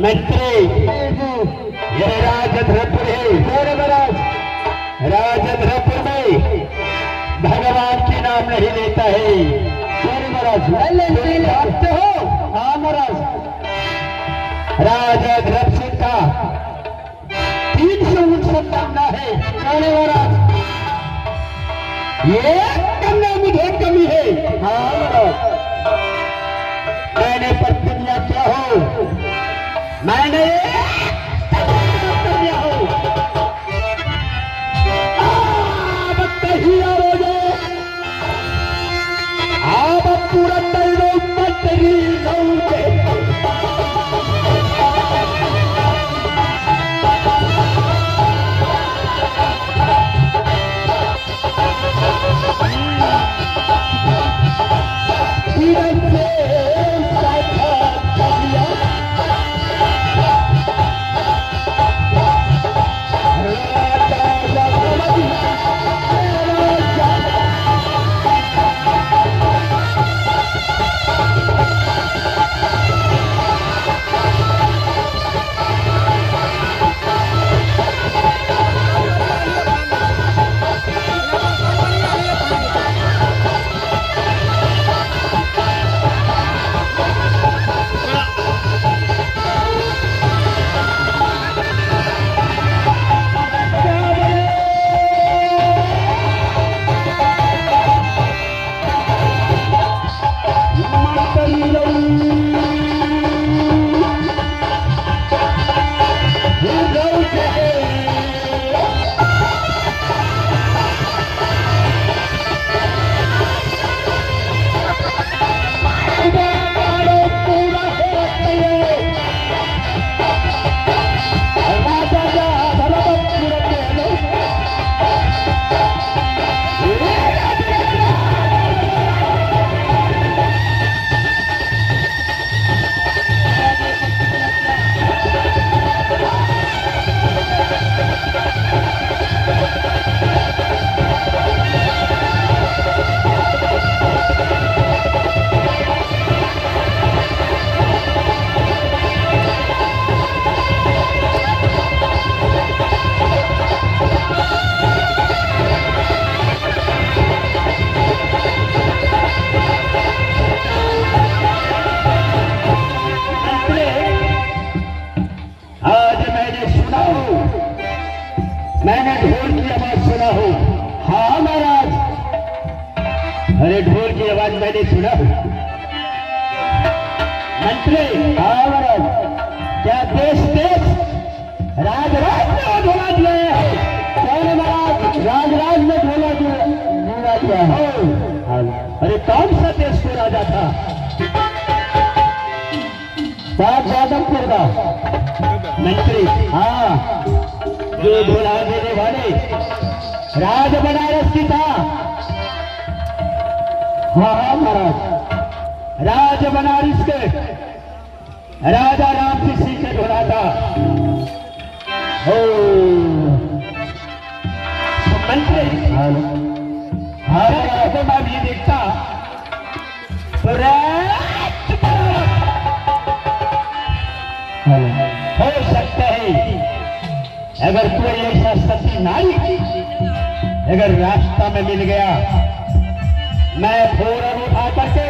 मंत्री ये राजधरपुर है। राजधरपुर में भगवान के नाम नहीं लेता है। महाराज जानते हो? हाँ महाराज, राजा धरप सिंह का 359 कन्या है। महाराज ये कन्या मुझे कमी है। हाँ महाराज, मैंने प्रतिज्ञा किया हो, मैंने कन्या हो आप पूरा मंत्री मैंने ढोल की आवाज सुना हो। हाँ महाराज, अरे ढोल की आवाज मैंने सुना हो। मंत्री, हाँ महाराज, क्या देश देश राज राज में ढोला दिया है? कौन महाराज? राज राज में ढोला दिया है। अरे कौन सा देश को राजा था? जादवपुर का मंत्री। हाँ, जो ढोला देने वाले राज बनारस की था। हाँ महाराज, राज बनारस के राजा राम सिंह के ढोला था। मंत्री, हाँ तो मैं भी देखता हो सकता है अगर कोई ऐसा सती नारी अगर रास्ता में मिल गया, मैं फौरन उठा करके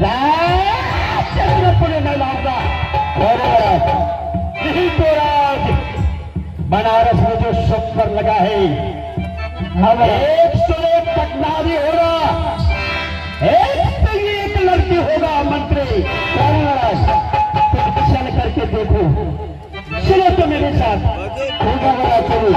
राजपुर में लाऊंगा। यही तो राज बनारस में जो शक पर लगा है, अब 101 पटनारी होगा, एक से एक लड़की होगा। मंत्री चल करके देखो, चलो तो मेरे साथ होगा। चलो